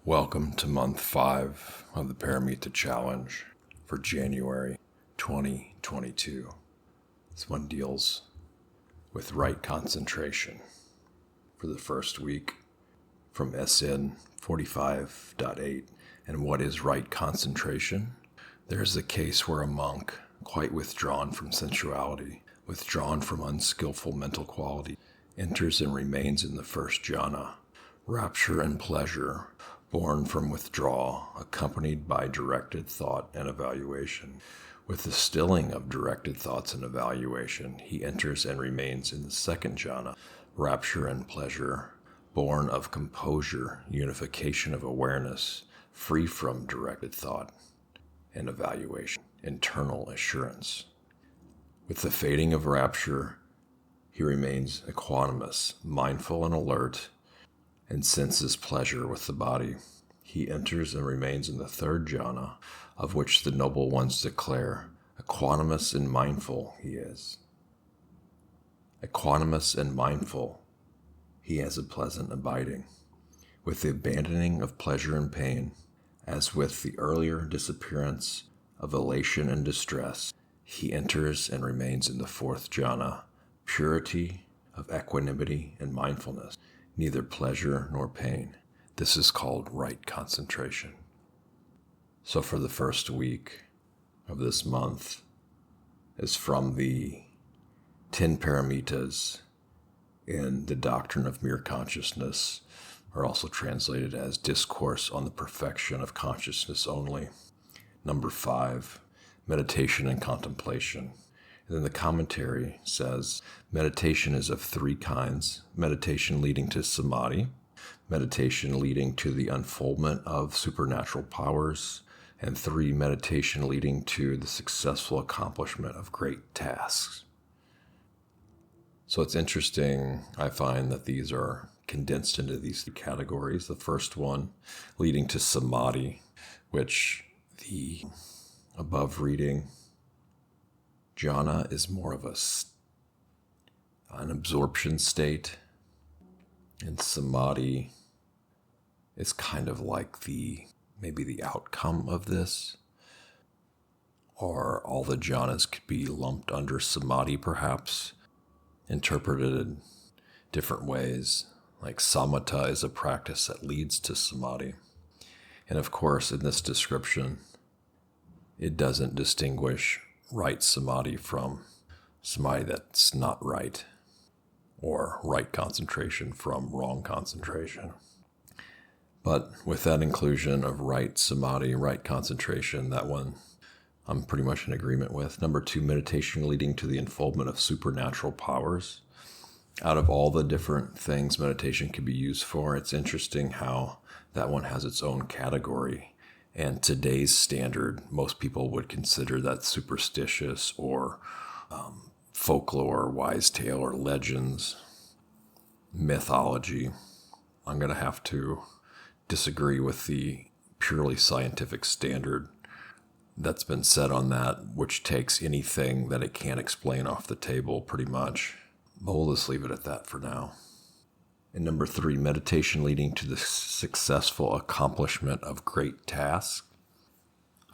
Welcome to month 5 of the Pāramitā challenge for January 2022. This one deals with right concentration. For the first week, from SN 45.8, and what is right concentration? There is a case where a monk, quite withdrawn from sensuality, withdrawn from unskillful mental quality, enters and remains in the first jhana, rapture and pleasure, born from withdrawal, accompanied by directed thought and evaluation. With the stilling of directed thoughts and evaluation, he enters and remains in the second jhana, rapture and pleasure, born of composure, unification of awareness, free from directed thought and evaluation, internal assurance. With the fading of rapture, he remains equanimous, mindful and alert, and senses pleasure with the body. He enters and remains in the third jhana, of which the noble ones declare, equanimous and mindful he is. Equanimous and mindful, he has a pleasant abiding. With the abandoning of pleasure and pain, as with the earlier disappearance of elation and distress, he enters and remains in the fourth jhana, purity of equanimity and mindfulness, neither pleasure nor pain. This is called right concentration. So for the first week of this month is from the 10 Pāramitās in the Doctrine of Mere Consciousness, or also translated as Discourse on the Perfection of Consciousness Only. Number 5, Meditation and Contemplation. And then the commentary says, meditation is of 3 kinds. Meditation leading to samadhi, meditation leading to the unfoldment of supernatural powers, and 3, meditation leading to the successful accomplishment of great tasks. So it's interesting, I find, that these are condensed into these 3 categories. The first one leading to samadhi, which the above reading jhana is more of an absorption state, and samadhi is kind of like maybe the outcome of this, or all the jhanas could be lumped under samadhi, perhaps, interpreted in different ways. Like samatha is a practice that leads to samadhi. And of course, in this description, it doesn't distinguish right samadhi from samadhi that's not right, or right concentration from wrong concentration. But with that inclusion of right samadhi, right concentration, that one I'm pretty much in agreement with. Number 2, meditation leading to the unfoldment of supernatural powers. Out of all the different things meditation can be used for, it's interesting how that one has its own category. And today's standard, most people would consider that superstitious or folklore, wise tale, or legends, mythology. I'm going to have to disagree with the purely scientific standard that's been set on that, which takes anything that it can't explain off the table, pretty much. But we'll just leave it at that for now. And number 3, meditation leading to the successful accomplishment of great tasks.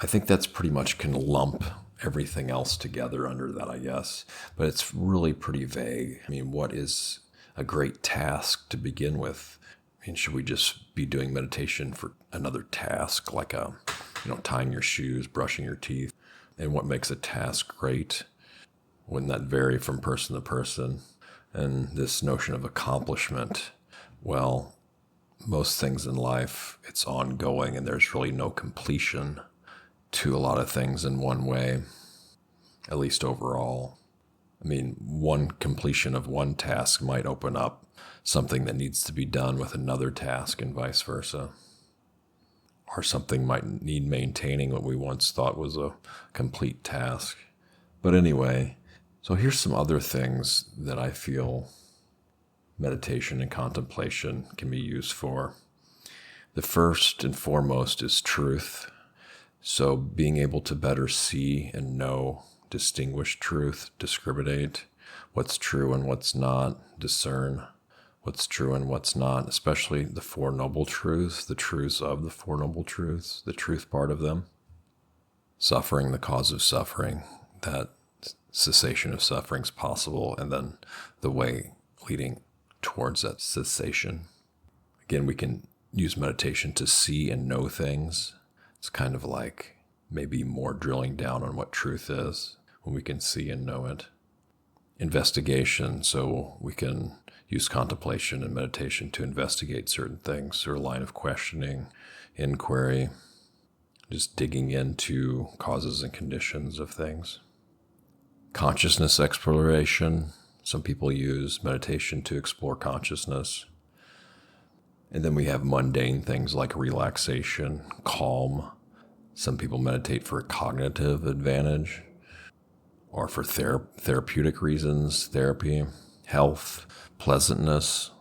I think that's pretty much can lump everything else together under that, I guess. But it's really pretty vague. I mean, what is a great task to begin with? I mean, should we just be doing meditation for another task, like tying your shoes, brushing your teeth? And what makes a task great? Wouldn't that vary from person to person? And this notion of accomplishment, well, most things in life, it's ongoing, and there's really no completion to a lot of things in one way, at least overall. I mean, one completion of one task might open up something that needs to be done with another task, and vice versa. Or something might need maintaining what we once thought was a complete task. But anyway, so here's some other things that I feel meditation and contemplation can be used for. The first and foremost is truth. So being able to better see and know, distinguish truth, discriminate what's true and what's not, discern what's true and what's not, especially the Four Noble Truths, the truths of the Four Noble Truths, the truth part of them. Suffering, the cause of suffering, that cessation of suffering is possible, and then the way leading towards that cessation. Again, we can use meditation to see and know things. It's kind of like maybe more drilling down on what truth is when we can see and know it. Investigation, so we can use contemplation and meditation to investigate certain things through a line of questioning, inquiry, just digging into causes and conditions of things. Consciousness exploration, some people use meditation to explore consciousness. And then we have mundane things like relaxation, calm. Some people meditate for cognitive advantage or for therapeutic reasons, therapy, health, pleasantness.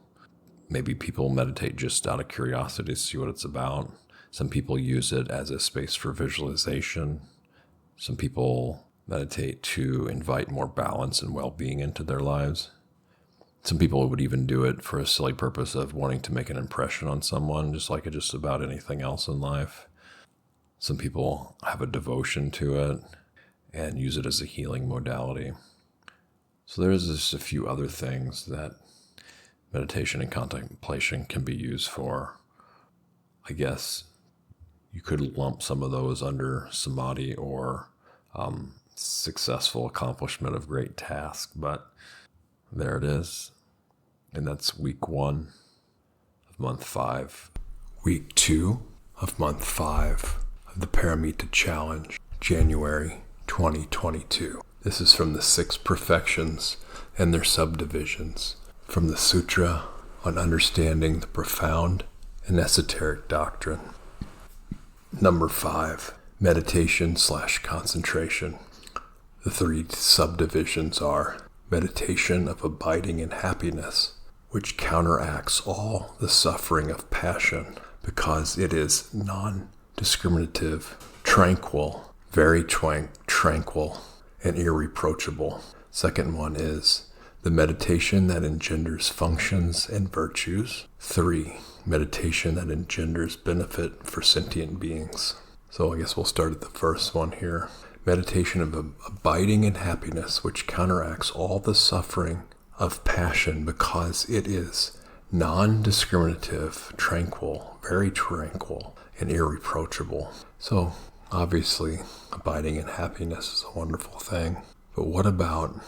Maybe people meditate just out of curiosity to see what it's about. Some people use it as a space for visualization. Some people meditate to invite more balance and well-being into their lives. Some people would even do it for a silly purpose of wanting to make an impression on someone, just like just about anything else in life. Some people have a devotion to it and use it as a healing modality. So there's just a few other things that meditation and contemplation can be used for. I guess you could lump some of those under samadhi or successful accomplishment of great task, but there it is. And that's week 1 of month 5. Week 2 of month 5 of the Pāramitā challenge, January 2022. This is from the 6 perfections and their subdivisions, from the Sutra on Understanding the Profound and Esoteric Doctrine. Number 5, meditation/concentration. The 3 subdivisions are meditation of abiding in happiness, which counteracts all the suffering of passion because it is non-discriminative, tranquil, very tranquil, and irreproachable. Second one is the meditation that engenders functions and virtues. 3, meditation that engenders benefit for sentient beings. So I guess we'll start at the first one here. Meditation of abiding in happiness, which counteracts all the suffering of passion because it is non-discriminative, tranquil, very tranquil, and irreproachable. So obviously, abiding in happiness is a wonderful thing. But what about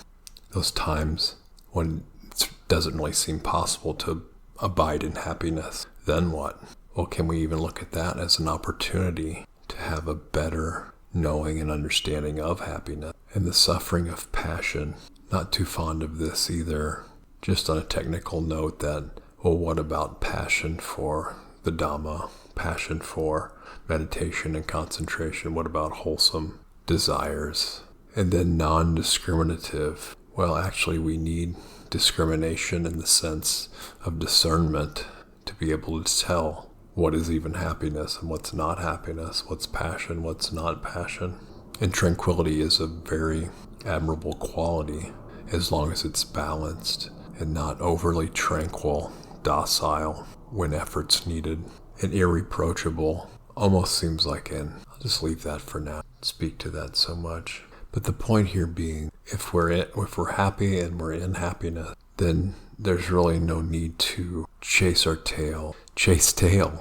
those times when it doesn't really seem possible to abide in happiness? Then what? Well, can we even look at that as an opportunity to have a better knowing and understanding of happiness and the suffering of passion? Not too fond of this either. Just on a technical note that, well, what about passion for the Dhamma, passion for meditation and concentration? What about wholesome desires? And then non-discriminative. Well, actually, we need discrimination in the sense of discernment to be able to tell what is even happiness and what's not happiness, what's passion, what's not passion. And tranquility is a very admirable quality as long as it's balanced and not overly tranquil, docile when effort's needed, and irreproachable. Almost seems like I'll just leave that for now, speak to that so much. But the point here being, if we're happy and we're in happiness, then there's really no need to chase tail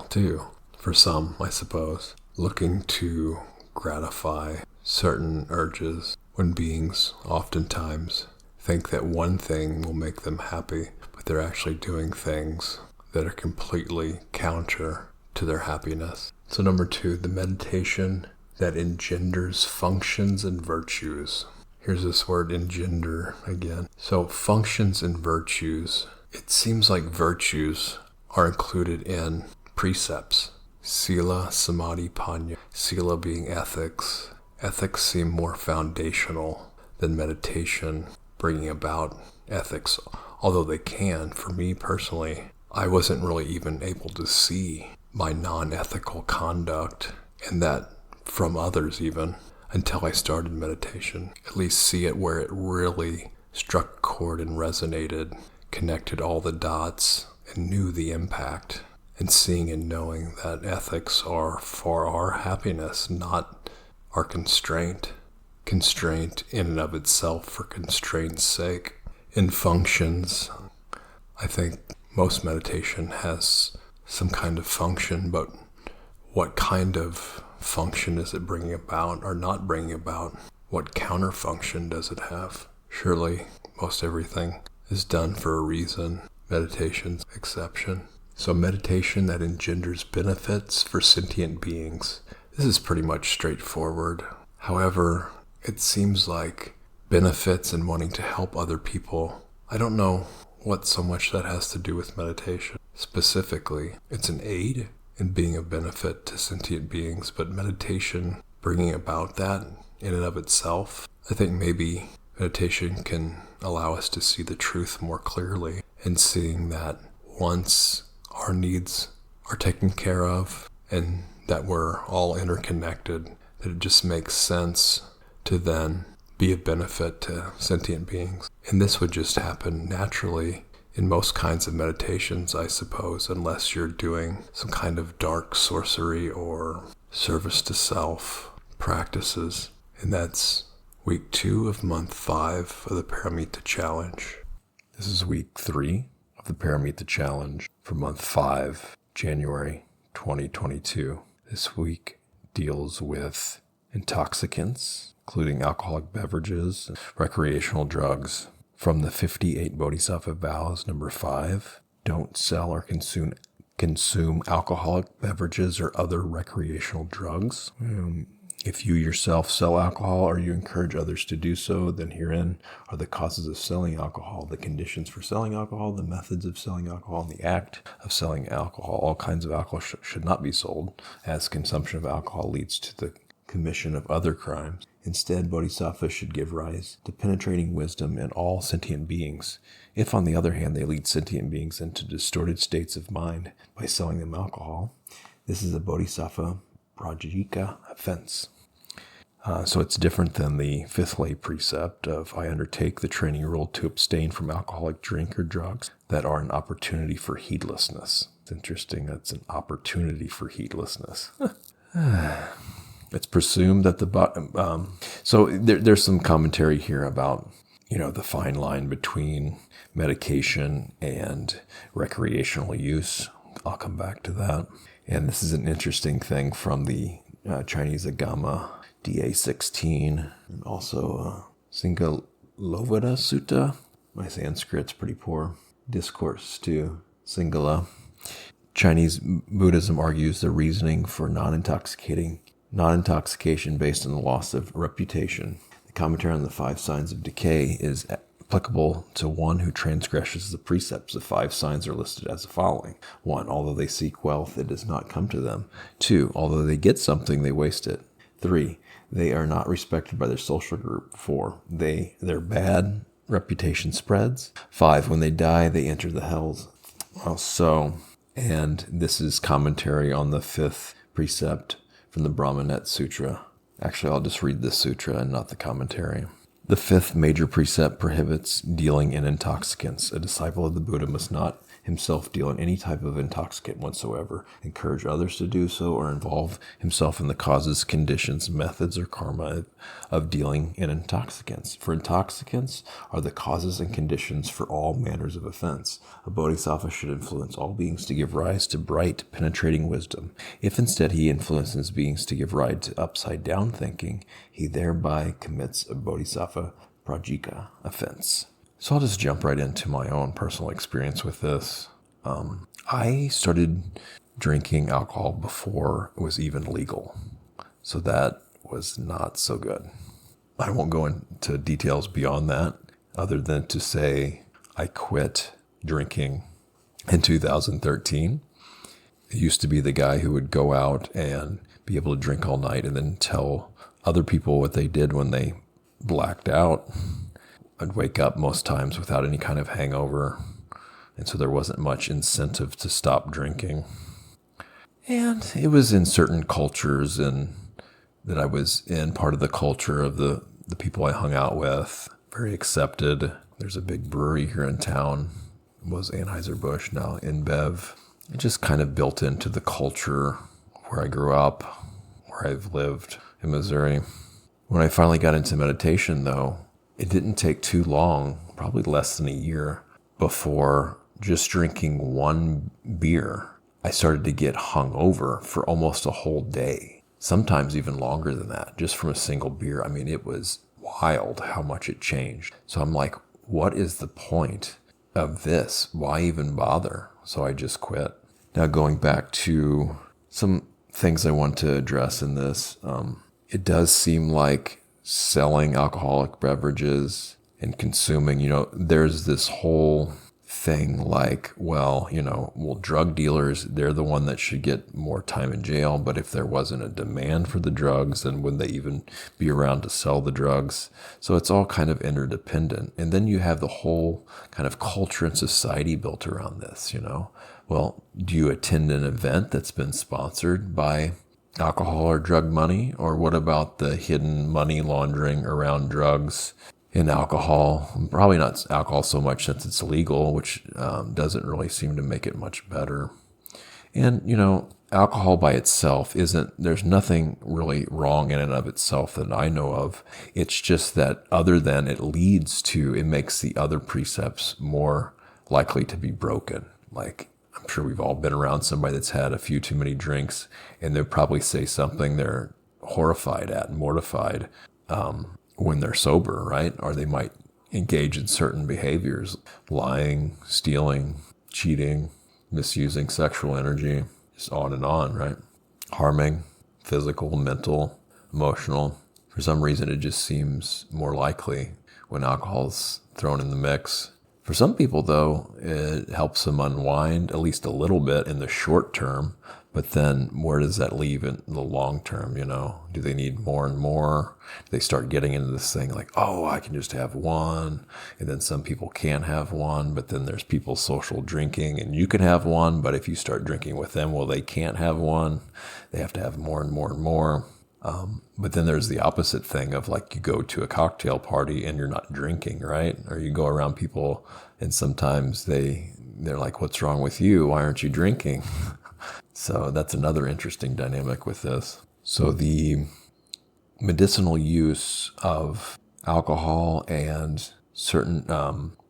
too, for some, I suppose, looking to gratify certain urges when beings oftentimes think that one thing will make them happy, but they're actually doing things that are completely counter to their happiness. So number 2, the meditation that engenders functions and virtues. Here's this word engender again. So functions and virtues. It seems like virtues are included in precepts. Sila, samadhi, panya. Sila being ethics. Ethics seem more foundational than meditation bringing about ethics, although they can. For me personally, I wasn't really even able to see my non-ethical conduct and that from others even until I started meditation. At least see it where it really struck a chord and resonated, connected all the dots, and knew the impact, and seeing and knowing that ethics are for our happiness, not our constraint. Constraint in and of itself for constraint's sake. In functions, I think most meditation has some kind of function, but what kind of function is it bringing about or not bringing about? What counter function does it have? Surely most everything is done for a reason, meditation's exception. So meditation that engenders benefits for sentient beings, this is pretty much straightforward. However, it seems like benefits and wanting to help other people, I don't know what so much that has to do with meditation. Specifically, it's an aid in being of benefit to sentient beings, but meditation bringing about that in and of itself, I think maybe meditation can allow us to see the truth more clearly, and seeing that once our needs are taken care of and that we're all interconnected, that it just makes sense to then be of benefit to sentient beings. And this would just happen naturally in most kinds of meditations, I suppose, unless you're doing some kind of dark sorcery or service to self practices. And that's week 2 of month 5 of the Pāramitā challenge. This is week 3 of the Pāramitā challenge for month 5, January 2022. This week deals with intoxicants, including alcoholic beverages, recreational drugs. From the 58 Bodhisattva vows, number 5, don't sell or consume alcoholic beverages or other recreational drugs. If you yourself sell alcohol or you encourage others to do so, then herein are the causes of selling alcohol, the conditions for selling alcohol, the methods of selling alcohol, and the act of selling alcohol. All kinds of alcohol should not be sold, as consumption of alcohol leads to the commission of other crimes. Instead, bodhisattvas should give rise to penetrating wisdom in all sentient beings. If, on the other hand, they lead sentient beings into distorted states of mind by selling them alcohol, this is a bodhisattva prajika offense. So it's different than the 5th lay precept of I undertake the training rule to abstain from alcoholic drink or drugs that are an opportunity for heedlessness. It's interesting that's an opportunity for heedlessness. It's presumed that there's some commentary here about, the fine line between medication and recreational use. I'll come back to that. And this is an interesting thing from the Chinese Agama DA 16, and also Singalovada Sutta. My Sanskrit's pretty poor. Discourse to Singala. Chinese Buddhism argues the reasoning for non-intoxication based on the loss of reputation. The commentary on the 5 signs of decay is applicable to one who transgresses the precepts. The 5 signs are listed as the following. 1, although they seek wealth, it does not come to them. 2, although they get something, they waste it. 3, they are not respected by their social group. 4, their bad reputation spreads. 5, when they die, they enter the hells. And this is commentary on the 5th precept from the Brahmanet Sutra. Actually, I'll just read this sutra and not the commentary. The 5th major precept prohibits dealing in intoxicants. A disciple of the Buddha must not himself deal in any type of intoxicant whatsoever, encourage others to do so, or involve himself in the causes, conditions, methods, or karma of dealing in intoxicants. For intoxicants are the causes and conditions for all manners of offense. A bodhisattva should influence all beings to give rise to bright, penetrating wisdom. If instead he influences beings to give rise to upside-down thinking, he thereby commits a bodhisattva prajika offense. So I'll just jump right into my own personal experience with this. I started drinking alcohol before it was even legal. So that was not so good. I won't go into details beyond that, other than to say I quit drinking in 2013. I used to be the guy who would go out and be able to drink all night and then tell other people what they did when they blacked out. I'd wake up most times without any kind of hangover, and so there wasn't much incentive to stop drinking. And it was in certain cultures and that I was in part of the culture of the people I hung out with, very accepted. There's a big brewery here in town, was Anheuser-Busch, now InBev. It just kind of built into the culture where I grew up, where I've lived in Missouri. When I finally got into meditation, though, it didn't take too long, probably less than a year, before just drinking one beer, I started to get hungover for almost a whole day. Sometimes even longer than that, just from a single beer. I mean, it was wild how much it changed. So I'm like, what is the point of this? Why even bother? So I just quit. Now going back to some things I want to address in this, it does seem like selling alcoholic beverages and consuming, there's this whole thing like, well, drug dealers, they're the one that should get more time in jail. But if there wasn't a demand for the drugs, then wouldn't they even be around to sell the drugs? So it's all kind of interdependent. And then you have the whole kind of culture and society built around this, Well, do you attend an event that's been sponsored by alcohol or drug money? Or what about the hidden money laundering around drugs and alcohol? Probably not alcohol so much since it's illegal, which doesn't really seem to make it much better. And, alcohol by itself there's nothing really wrong in and of itself that I know of. It's just that other than it makes the other precepts more likely to be broken. Like, I'm sure we've all been around somebody that's had a few too many drinks, and they'll probably say something they're horrified at, mortified, when they're sober, right? Or they might engage in certain behaviors, lying, stealing, cheating, misusing sexual energy, just on and on, right? Harming, physical, mental, emotional. For some reason, it just seems more likely when alcohol's thrown in the mix. For some people, though, it helps them unwind at least a little bit in the short term. But then where does that leave in the long term? Do they need more and more? Do they start getting into this thing like, oh, I can just have one. And then some people can't have one. But then there's people social drinking and you can have one. But if you start drinking with them, well, they can't have one. They have to have more and more and more. But then there's the opposite thing of like you go to a cocktail party and you're not drinking, right? Or you go around people and sometimes they're like, what's wrong with you? Why aren't you drinking? So that's another interesting dynamic with this. So the medicinal use of alcohol and certain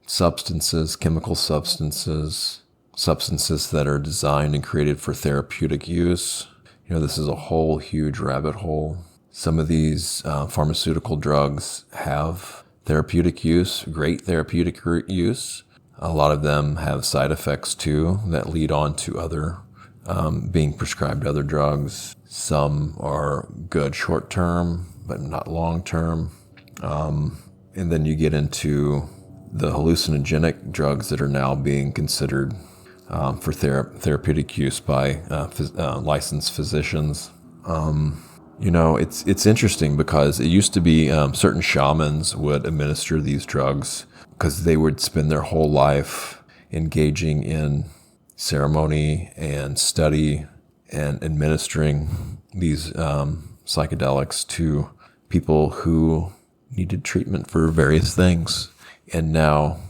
substances, chemical substances that are designed and created for therapeutic use. This is a whole huge rabbit hole. Some of these pharmaceutical drugs have therapeutic use, great therapeutic use. A lot of them have side effects too that lead on to other being prescribed other drugs. Some are good short term, but not long term. And then you get into the hallucinogenic drugs that are now being considered for therapeutic use by licensed physicians. It's interesting because it used to be certain shamans would administer these drugs because they would spend their whole life engaging in ceremony and study and administering these psychedelics to people who needed treatment for various things. And now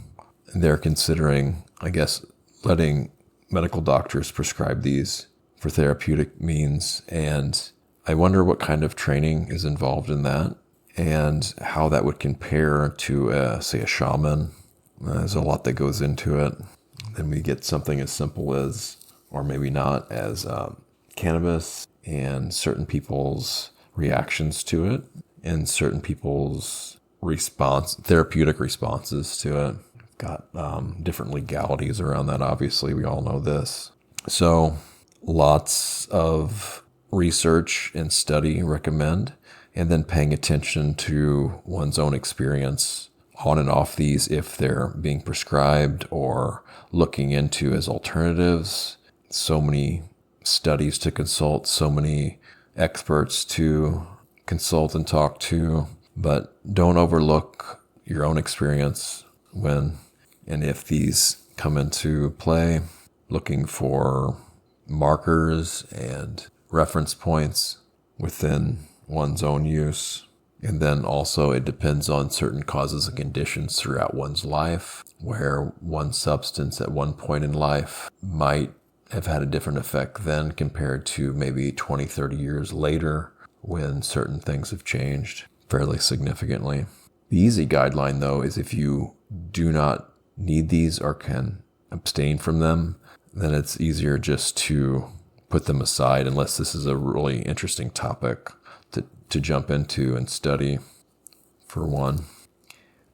they're considering, I guess, letting medical doctors prescribe these for therapeutic means. And I wonder what kind of training is involved in that and how that would compare to, say, a shaman. There's a lot that goes into it. Then we get something as simple as, or maybe not, as cannabis and certain people's reactions to it and certain people's therapeutic responses to it. Got different legalities around that, obviously. We all know this. So lots of research and study recommend, and then paying attention to one's own experience on and off these if they're being prescribed or looking into as alternatives. So many studies to consult, so many experts to consult and talk to, but don't overlook your own experience when and if these come into play, looking for markers and reference points within one's own use. And then also it depends on certain causes and conditions throughout one's life, where one substance at one point in life might have had a different effect then compared to maybe 20, 30 years later when certain things have changed fairly significantly. The easy guideline, though, is if you do not need these or can abstain from them, then it's easier just to put them aside unless this is a really interesting topic to jump into and study. For one,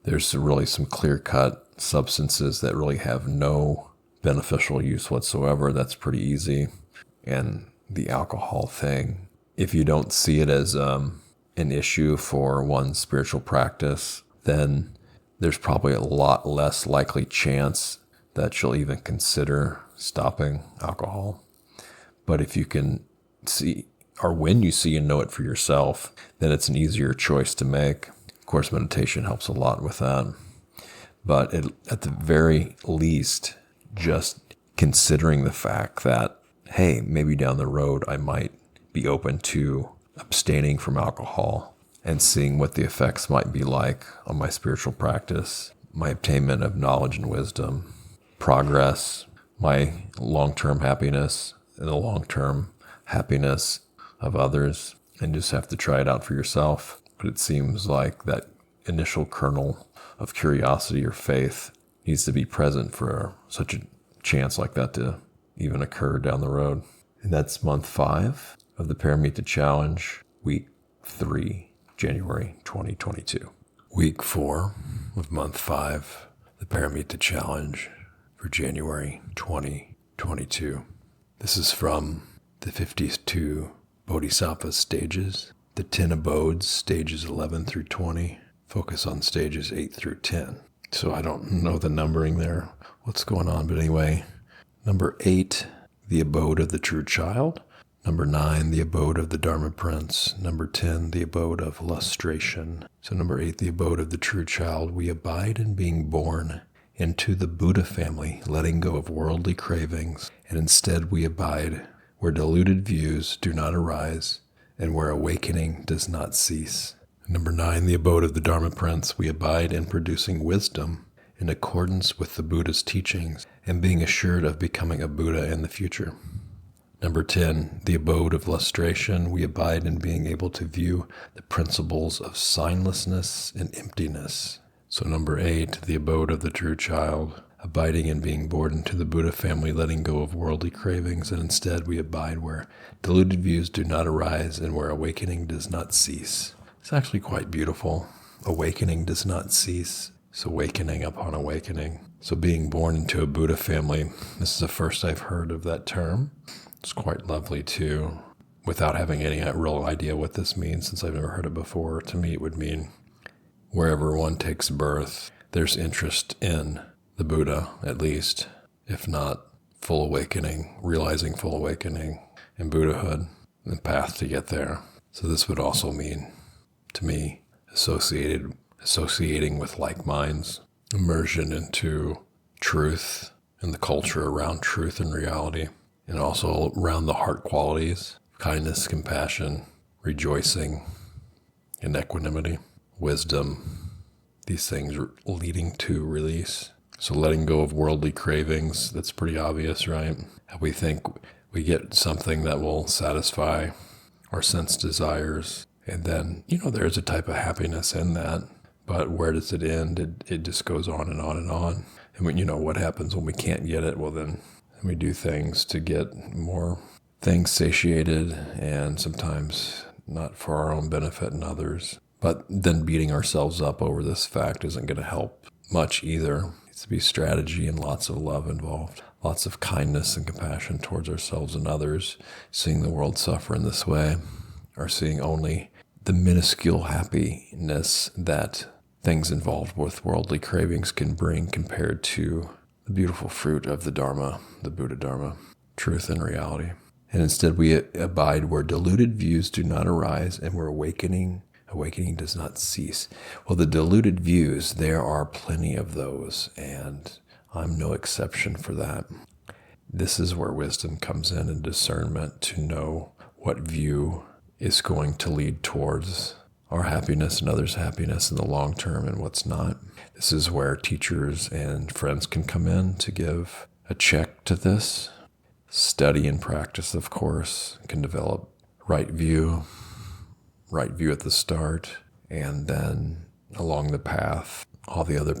there's really some clear-cut substances that really have no beneficial use whatsoever. That's pretty easy. And the alcohol thing, if you don't see it as an issue for one's spiritual practice, then there's probably a lot less likely chance that you'll even consider stopping alcohol. But if you can see, or when you see and know it for yourself, then it's an easier choice to make. Of course, meditation helps a lot with that. But at the very least, just considering the fact that, hey, maybe down the road I might be open to abstaining from alcohol and seeing what the effects might be like on my spiritual practice, my attainment of knowledge and wisdom, progress, my long-term happiness, and the long-term happiness of others, and just have to try it out for yourself. But it seems like that initial kernel of curiosity or faith needs to be present for such a chance like that to even occur down the road. And that's month 5 of the Pāramitā Challenge, week 3, January 2022. Week 4 of month 5, the Pāramitā Challenge for January 2022. This is from the 52 Bodhisattva stages, the 10 Abodes, stages 11 through 20, focus on stages 8 through 10. So I don't know the numbering there, what's going on, but anyway, number 8, the Abode of the True Child. Number 9, the Abode of the Dharma Prince. Number 10, the Abode of Lustration. So number 8, the Abode of the True Child. We abide in being born into the Buddha family, letting go of worldly cravings, and instead we abide where deluded views do not arise and where awakening does not cease. Number 9, the Abode of the Dharma Prince. We abide in producing wisdom in accordance with the Buddha's teachings and being assured of becoming a Buddha in the future. Number 10, the Abode of Lustration. We abide in being able to view the principles of signlessness and emptiness. So number 8, the Abode of the True Child. Abiding in being born into the Buddha family, letting go of worldly cravings, and instead we abide where deluded views do not arise and where awakening does not cease. It's actually quite beautiful. Awakening does not cease. It's awakening upon awakening. So being born into a Buddha family, this is the first I've heard of that term. It's quite lovely too, without having any real idea what this means, since I've never heard it before. To me, it would mean wherever one takes birth, there's interest in the Buddha, at least, if not full awakening, realizing full awakening in Buddhahood, the path to get there. So this would also mean, to me, associating with like minds, immersion into truth and the culture around truth and reality, and also around the heart qualities, kindness, compassion, rejoicing, and equanimity, wisdom, these things are leading to release. So letting go of worldly cravings, that's pretty obvious, right? We think we get something that will satisfy our sense desires, and then, there's a type of happiness in that, but where does it end? It just goes on and on and on. And when, what happens when we can't get it? Well, then we do things to get more things satiated, and sometimes not for our own benefit and others. But then beating ourselves up over this fact isn't going to help much either. Needs to be strategy and lots of love involved. Lots of kindness and compassion towards ourselves and others. Seeing the world suffer in this way, or seeing only the minuscule happiness that things involved with worldly cravings can bring compared to the beautiful fruit of the Dharma, the Buddha Dharma, truth and reality. And instead we abide where deluded views do not arise and where awakening does not cease. Well, the deluded views, there are plenty of those, and I'm no exception for that. This is where wisdom comes in and discernment to know what view is going to lead towards our happiness and others' happiness in the long term and what's not. This is where teachers and friends can come in to give a check to this. Study and practice, of course, can develop right view at the start, and then along the path, all the other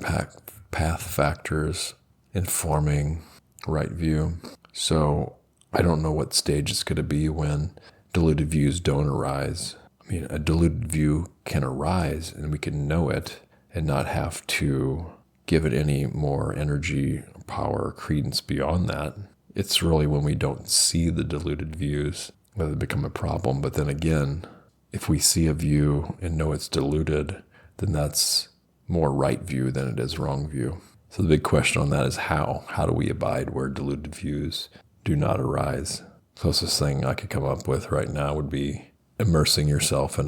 path factors informing right view. So I don't know what stage it's going to be when deluded views don't arise. I mean, a deluded view can arise and we can know it and not have to give it any more energy, power, or credence beyond that. It's really when we don't see the deluded views that they become a problem. But then again, if we see a view and know it's deluded, then that's more right view than it is wrong view. So the big question on that is how? How do we abide where deluded views do not arise? Closest thing I could come up with right now would be immersing yourself in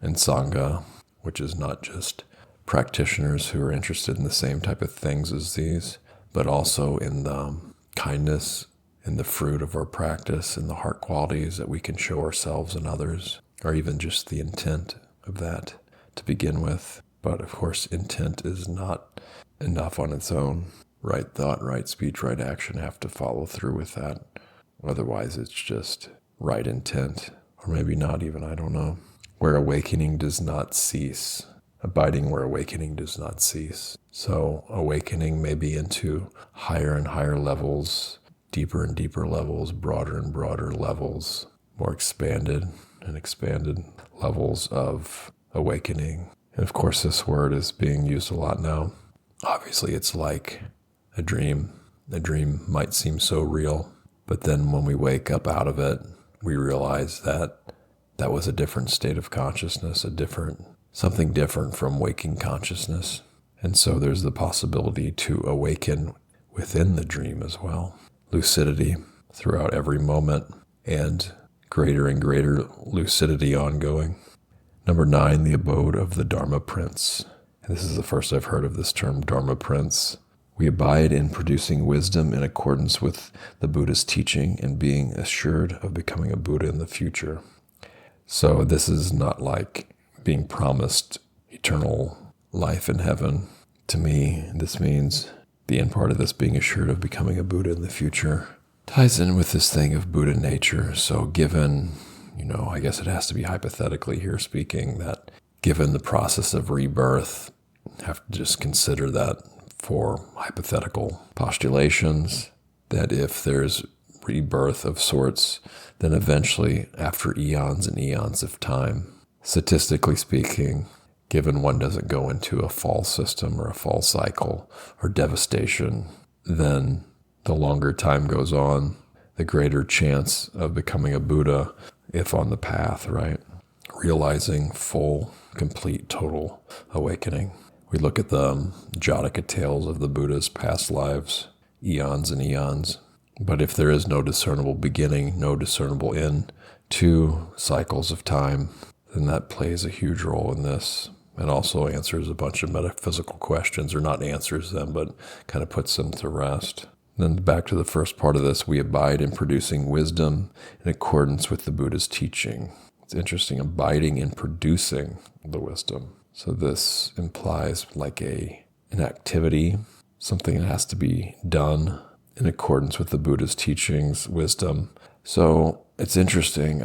Sangha, which is not just practitioners who are interested in the same type of things as these, but also in the kindness, in the fruit of our practice, in the heart qualities that we can show ourselves and others, or even just the intent of that to begin with. But of course, intent is not enough on its own. Right thought, right speech, right action have to follow through with that. Otherwise, it's just right intent, or maybe not even, I don't know. Where awakening does not cease. Abiding where awakening does not cease. So awakening may be into higher and higher levels, deeper and deeper levels, broader and broader levels, more expanded and expanded levels of awakening. And of course, this word is being used a lot now. Obviously, it's like a dream. A dream might seem so real, but then when we wake up out of it, we realize that that was a different state of consciousness, something different from waking consciousness. And so there's the possibility to awaken within the dream as well. Lucidity throughout every moment, and greater and greater lucidity ongoing. Number 9, the abode of the Dharma Prince. And this is the first I've heard of this term, Dharma Prince. We abide in producing wisdom in accordance with the Buddha's teaching and being assured of becoming a Buddha in the future. So this is not like being promised eternal life in heaven. To me, this means the end part of this, being assured of becoming a Buddha in the future, ties in with this thing of Buddha nature. So given, I guess it has to be hypothetically here speaking, that given the process of rebirth, have to just consider that for hypothetical postulations, that if there's rebirth of sorts, then eventually, after eons and eons of time, statistically speaking, given one doesn't go into a fall system or a fall cycle or devastation, then the longer time goes on, the greater chance of becoming a Buddha, if on the path, right? Realizing full, complete, total awakening. We look at the Jataka tales of the Buddha's past lives, eons and eons. But if there is no discernible beginning, no discernible end to cycles of time, then that plays a huge role in this, and also answers a bunch of metaphysical questions, or not answers them, but kind of puts them to rest. Then back to the first part of this, we abide in producing wisdom in accordance with the Buddha's teaching. It's interesting, abiding in producing the wisdom. So this implies like an activity, something that has to be done in accordance with the Buddha's teachings, wisdom. So it's interesting.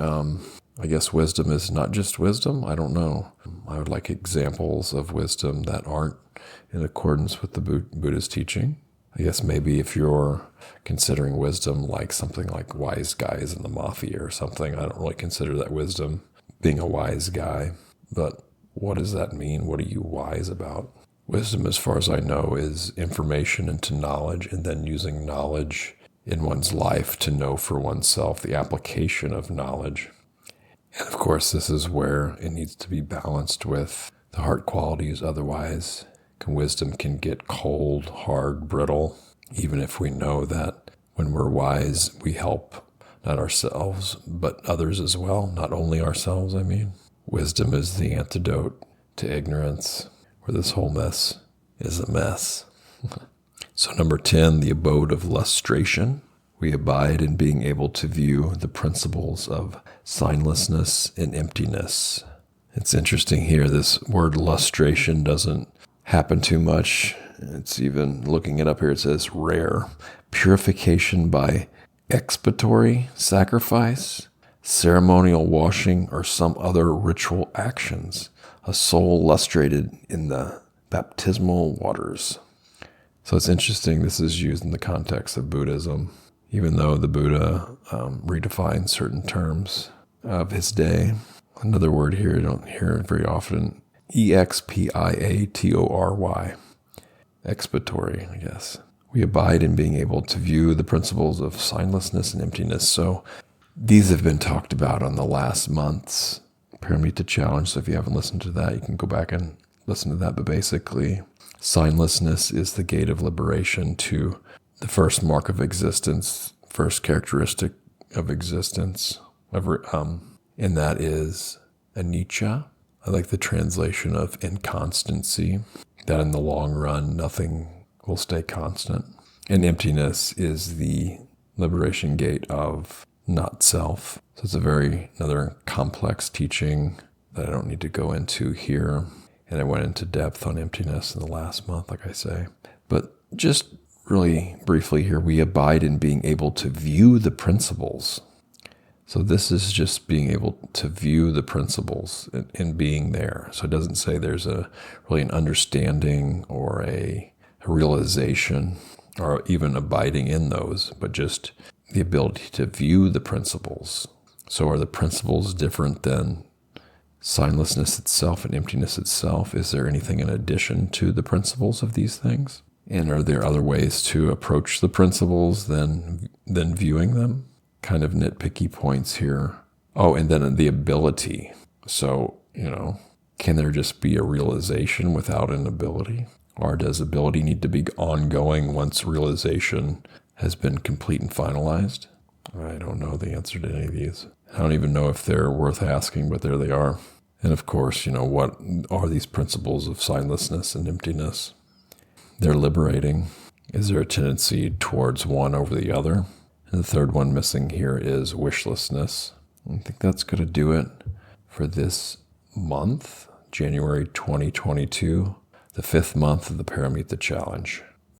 I guess wisdom is not just wisdom. I don't know. I would like examples of wisdom that aren't in accordance with the Buddha's teaching. I guess maybe if you're considering wisdom like something like wise guys in the mafia or something, I don't really consider that wisdom, being a wise guy. But what does that mean? What are you wise about? Wisdom, as far as I know, is information into knowledge, and then using knowledge in one's life to know for oneself, the application of knowledge. And of course, this is where it needs to be balanced with the heart qualities. Otherwise, wisdom can get cold, hard, brittle, even if we know that when we're wise, we help not ourselves, but others as well. Not only ourselves, I mean. Wisdom is the antidote to ignorance, where this whole mess is a mess. So number 10, the abode of lustration. We abide in being able to view the principles of signlessness and emptiness. It's interesting here, this word lustration doesn't happen too much. It's even, looking it up here, it says rare. Purification by expiatory sacrifice, ceremonial washing, or some other ritual actions. A soul lustrated in the baptismal waters. So it's interesting, this is used in the context of Buddhism, even though the Buddha redefined certain terms of his day. Another word here, I don't hear it very often, expiatory, expiatory, I guess. We abide in being able to view the principles of signlessness and emptiness. So these have been talked about on the last month's Pāramitā challenge. So if you haven't listened to that, you can go back and listen to that. But basically, signlessness is the gate of liberation to the first mark of existence, first characteristic of existence, and that is anicca. I like the translation of inconstancy, that in the long run, nothing will stay constant. And emptiness is the liberation gate of not self. So it's another complex teaching that I don't need to go into here. And I went into depth on emptiness in the last month, like I say. But just really briefly here, we abide in being able to view the principles. So this is just being able to view the principles and being there. So it doesn't say there's really an understanding or a realization or even abiding in those, but just the ability to view the principles. So are the principles different than signlessness itself and emptiness itself? Is there anything in addition to the principles of these things? And are there other ways to approach the principles than viewing them? Kind of nitpicky points here. Oh, and then the ability. So, can there just be a realization without an ability? Or does ability need to be ongoing once realization has been complete and finalized? I don't know the answer to any of these. I don't even know if they're worth asking, but there they are. And of course, what are these principles of signlessness and emptiness? They're liberating. Is there a tendency towards one over the other? And the third one missing here is wishlessness. I think that's going to do it for this month, January 2022, the 5th month of the Pāramitā challenge.